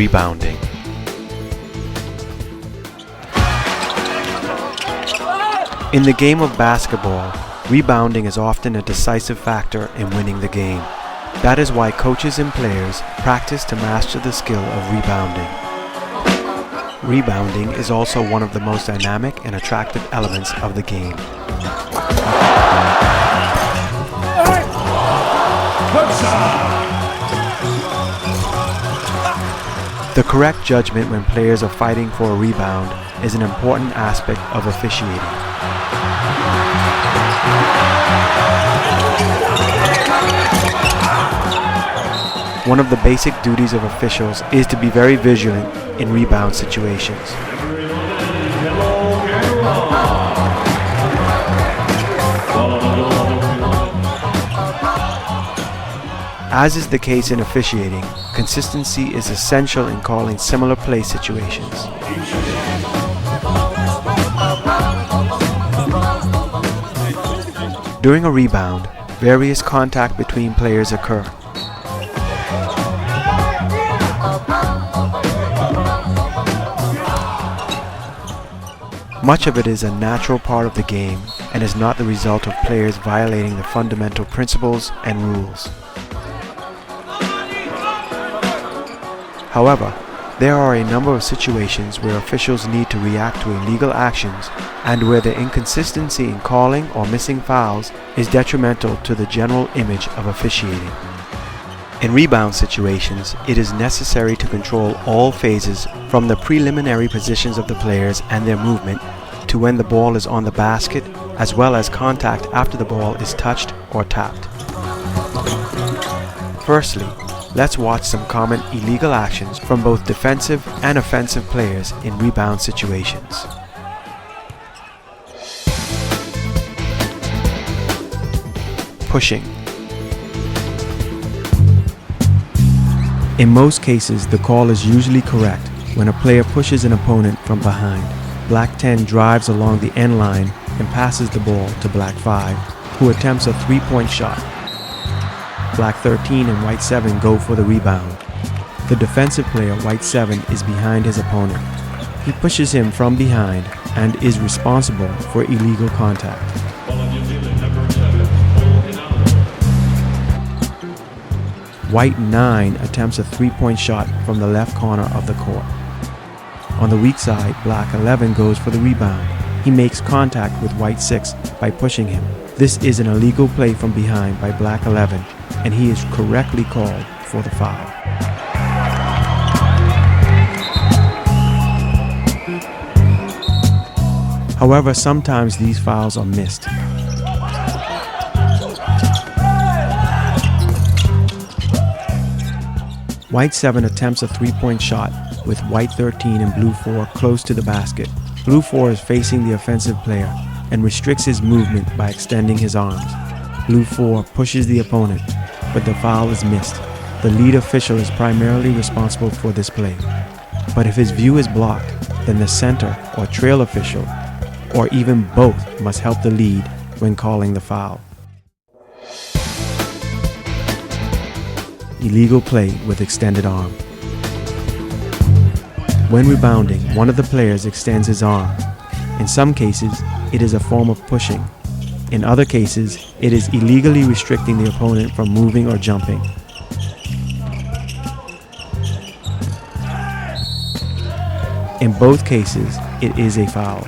Rebounding. In the game of basketball, rebounding is often a decisive factor in winning the game. That is why coaches and players practice to master the skill of rebounding. Rebounding is also one of the most dynamic and attractive elements of the game. The correct judgment when players are fighting for a rebound is an important aspect of officiating. One of the basic duties of officials is to be very vigilant in rebound situations. As is the case in officiating, consistency is essential in calling similar play situations. During a rebound, various contact between players occur. Much of it is a natural part of the game and is not the result of players violating the fundamental principles and rules. However, there are a number of situations where officials need to react to illegal actions and where the inconsistency in calling or missing fouls is detrimental to the general image of officiating. In rebound situations, it is necessary to control all phases from the preliminary positions of the players and their movement to when the ball is on the basket, as well as contact after the ball is touched or tapped. Firstly, let's watch some common illegal actions from both defensive and offensive players in rebound situations. Pushing. In most cases, the call is usually correct when a player pushes an opponent from behind. Black 10 drives along the end line and passes the ball to Black 5, who attempts a three-point shot. Black 13 and White 7 go for the rebound. The defensive player, White 7, is behind his opponent. He pushes him from behind and is responsible for illegal contact. White 9 attempts a three-point shot from the left corner of the court. On the weak side, Black 11 goes for the rebound. He makes contact with White 6 by pushing him. This is an illegal play from behind by Black 11, and he is correctly called for the foul. However, sometimes these fouls are missed. White 7 attempts a three-point shot with White 13 and Blue 4 close to the basket. Blue 4 is facing the offensive player and restricts his movement by extending his arms. Blue 4 pushes the opponent, but the foul is missed. The lead official is primarily responsible for this play. But if his view is blocked, then the center or trail official, or even both, must help the lead when calling the foul. Illegal play with extended arm. When rebounding, one of the players extends his arm. In some cases, it is a form of pushing. In other cases, it is illegally restricting the opponent from moving or jumping. In both cases, it is a foul.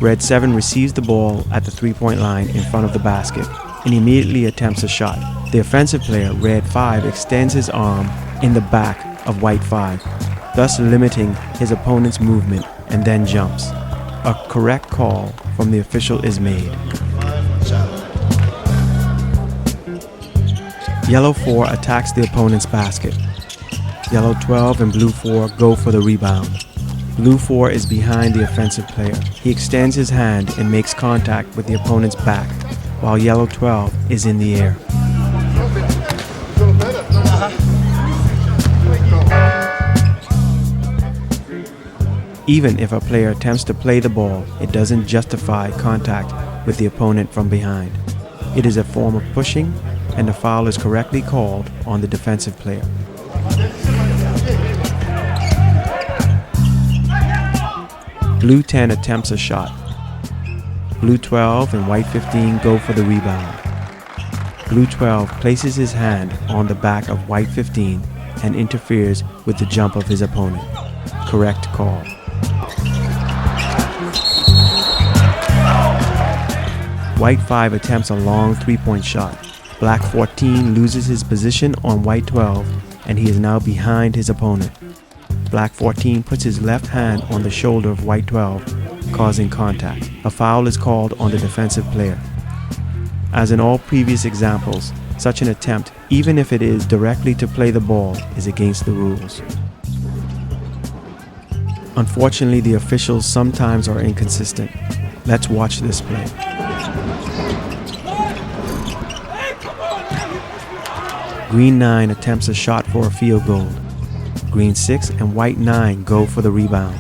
Red 7 receives the ball at the three-point line in front of the basket and immediately attempts a shot. The offensive player, Red 5, extends his arm in the back of White 5, thus limiting his opponent's movement, and then jumps. A correct call from the official is made. Yellow 4 attacks the opponent's basket. Yellow 12 and Blue 4 go for the rebound. Blue 4 is behind the offensive player. He extends his hand and makes contact with the opponent's back, while Yellow 12 is in the air. Even if a player attempts to play the ball, it doesn't justify contact with the opponent from behind. It is a form of pushing, and the foul is correctly called on the defensive player. Blue 10 attempts a shot. Blue 12 and white 15 go for the rebound. Blue 12 places his hand on the back of white 15 and interferes with the jump of his opponent. Correct call. White 5 attempts a long three-point shot. Black 14 loses his position on white 12 and he is now behind his opponent. Black 14 puts his left hand on the shoulder of white 12, causing contact. A foul is called on the defensive player. As in all previous examples, such an attempt, even if it is directly to play the ball, is against the rules. Unfortunately, the officials sometimes are inconsistent. Let's watch this play. Green 9 attempts a shot for a field goal. Green 6 and white 9 go for the rebound.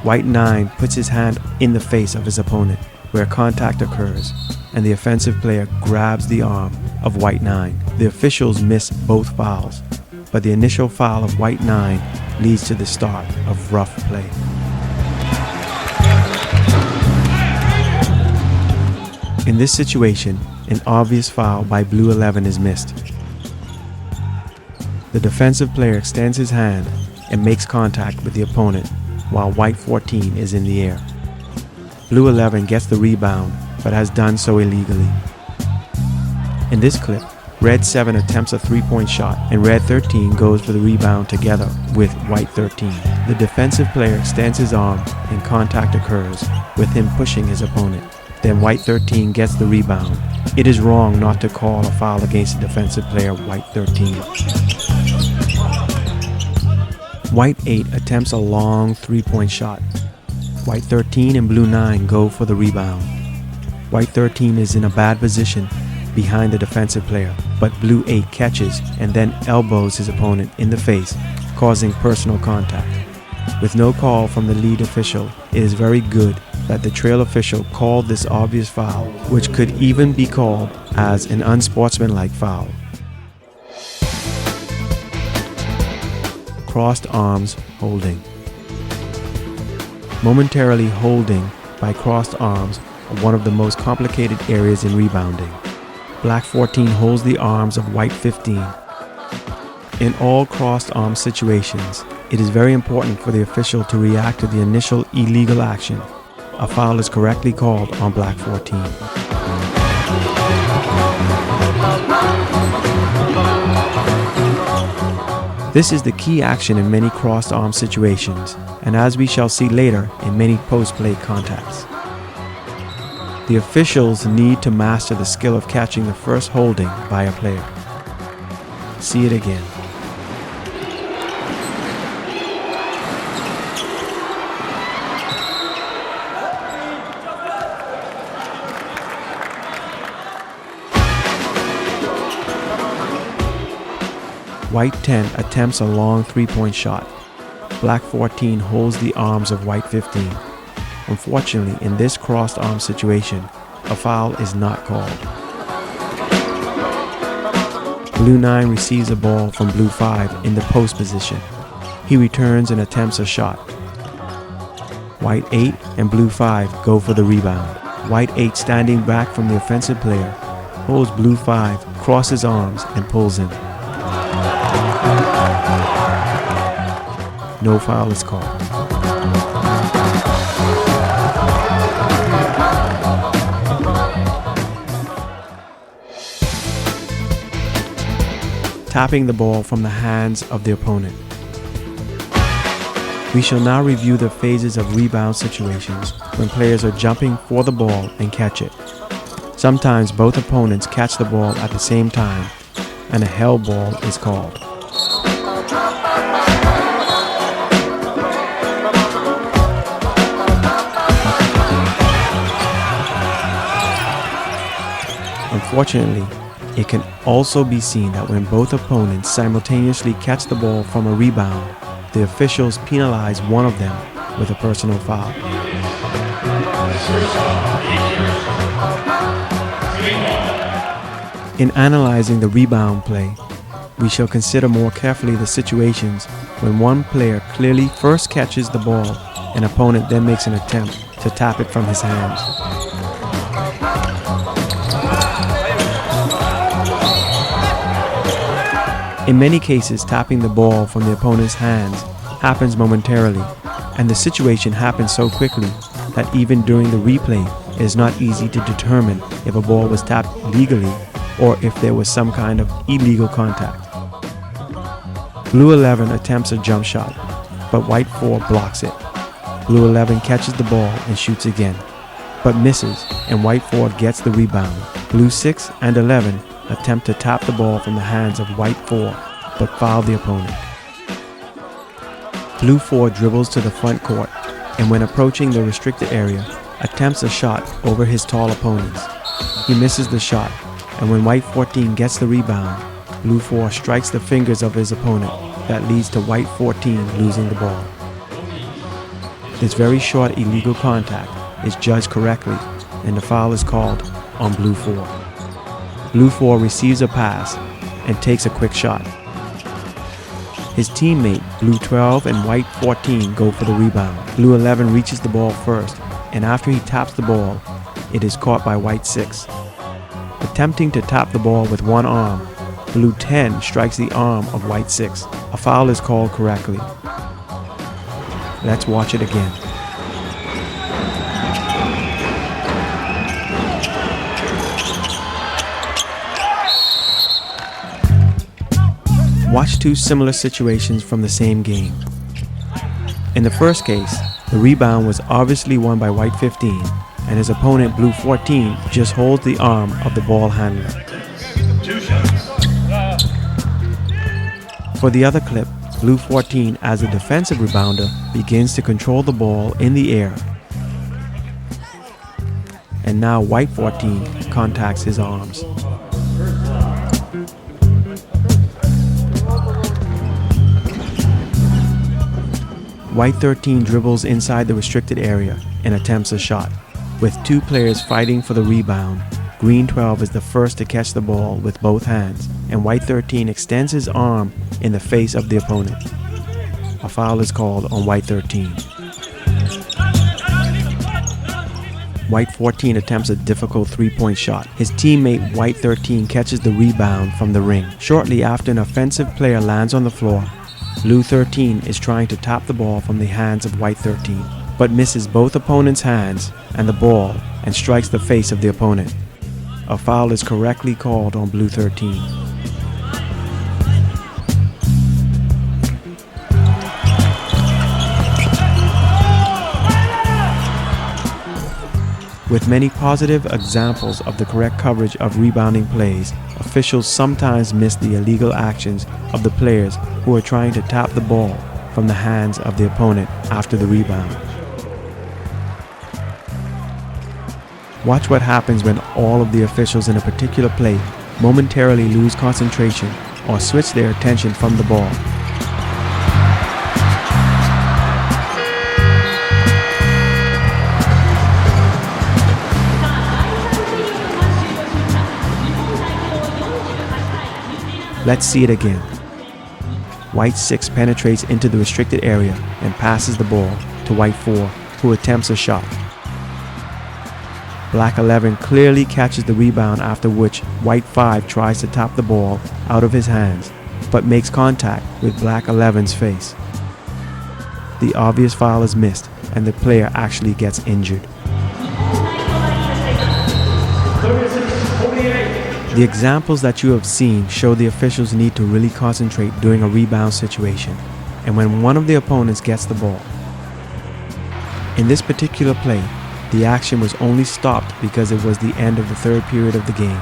White 9 puts his hand in the face of his opponent, where contact occurs, and the offensive player grabs the arm of white 9. The officials miss both fouls, but the initial foul of white 9 leads to the start of rough play. In this situation, an obvious foul by blue 11 is missed. The defensive player extends his hand and makes contact with the opponent while white 14 is in the air. Blue 11 gets the rebound but has done so illegally. In this clip, red 7 attempts a three-point shot and red 13 goes for the rebound together with white 13. The defensive player extends his arm and contact occurs with him pushing his opponent. Then white 13 gets the rebound. It is wrong not to call a foul against the defensive player white 13. White 8 attempts a long three-point shot. White 13 and blue 9 go for the rebound. White 13 is in a bad position behind the defensive player, but blue 8 catches and then elbows his opponent in the face, causing personal contact. With no call from the lead official, it is very good that the trail official called this obvious foul, which could even be called as an unsportsmanlike foul. Crossed arms holding. Momentarily holding by crossed arms are one of the most complicated areas in rebounding. Black 14 holds the arms of white 15. In all crossed arm situations, it is very important for the official to react to the initial illegal action. A foul is correctly called on black 14. This is the key action in many crossed arm situations, and as we shall see later, in many post-play contacts. The officials need to master the skill of catching the first holding by a player. See it again. White 10 attempts a long three-point shot. Black 14 holds the arms of white 15. Unfortunately, in this crossed arm situation, a foul is not called. Blue 9 receives a ball from blue 5 in the post position. He returns and attempts a shot. White 8 and blue 5 go for the rebound. White 8, standing back from the offensive player, holds blue 5, crosses arms, and pulls him. No foul is called. Tapping the ball from the hands of the opponent. We shall now review the phases of rebound situations when players are jumping for the ball and catch it. Sometimes both opponents catch the ball at the same time, and a held ball is called. Unfortunately, it can also be seen that when both opponents simultaneously catch the ball from a rebound, the officials penalize one of them with a personal foul. In analyzing the rebound play, we shall consider more carefully the situations when one player clearly first catches the ball, an opponent then makes an attempt to tap it from his hands. In many cases, tapping the ball from the opponent's hands happens momentarily, and the situation happens so quickly that even during the replay, it is not easy to determine if a ball was tapped legally or if there was some kind of illegal contact. Blue 11 attempts a jump shot, but White 4 blocks it. Blue 11 catches the ball and shoots again, but misses, and White 4 gets the rebound. Blue 6 and 11 attempt to tap the ball from the hands of White 4, but foul the opponent. Blue 4 dribbles to the front court, and when approaching the restricted area, attempts a shot over his tall opponents. He misses the shot, and when White 14 gets the rebound, Blue 4 strikes the fingers of his opponent. That leads to White 14 losing the ball. This very short illegal contact is judged correctly, and the foul is called on Blue 4. Blue 4 receives a pass and takes a quick shot. His teammate, Blue 12 and White 14, go for the rebound. Blue 11 reaches the ball first, and after he taps the ball, it is caught by White 6. Attempting to tap the ball with one arm, Blue 10 strikes the arm of White 6. A foul is called correctly. Let's watch it again. Watch two similar situations from the same game. In the first case, the rebound was obviously won by White 15, and his opponent Blue 14 just holds the arm of the ball handler. For the other clip, Blue 14, as a defensive rebounder, begins to control the ball in the air. And now White 14 contacts his arms. White 13 dribbles inside the restricted area and attempts a shot. With two players fighting for the rebound, Green 12 is the first to catch the ball with both hands, and White 13 extends his arm in the face of the opponent. A foul is called on White 13. White 14 attempts a difficult three-point shot. His teammate White 13 catches the rebound from the ring. Shortly after an offensive player lands on the floor, Blue 13 is trying to tap the ball from the hands of White 13, but misses both opponents' hands and the ball and strikes the face of the opponent. A foul is correctly called on Blue 13. With many positive examples of the correct coverage of rebounding plays, officials sometimes miss the illegal actions of the players who are trying to tap the ball from the hands of the opponent after the rebound. Watch what happens when all of the officials in a particular play momentarily lose concentration or switch their attention from the ball. Let's see it again. White 6 penetrates into the restricted area and passes the ball to White 4, who attempts a shot. Black 11 clearly catches the rebound, after which White 5 tries to tap the ball out of his hands, but makes contact with Black 11's face. The obvious foul is missed, and the player actually gets injured. The examples that you have seen show the officials need to really concentrate during a rebound situation, and when one of the opponents gets the ball. In this particular play, the action was only stopped because it was the end of the third period of the game.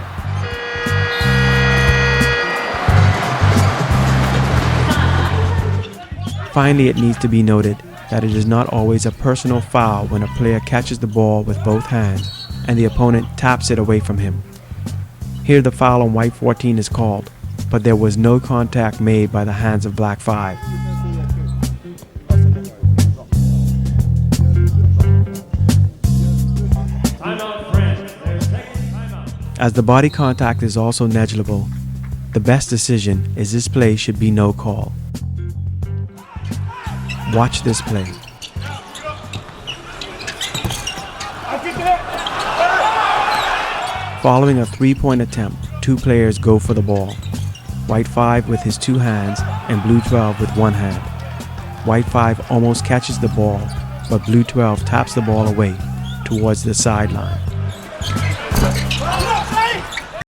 Finally, it needs to be noted that it is not always a personal foul when a player catches the ball with both hands and the opponent taps it away from him. Here the foul on White 14 is called, but there was no contact made by the hands of Black 5. As the body contact is also negligible, The best decision is this play should be no call. Watch this play. Following a three-point attempt, two players go for the ball. White 5 with his two hands and Blue 12 with one hand. White 5 almost catches the ball, but Blue 12 taps the ball away towards the sideline.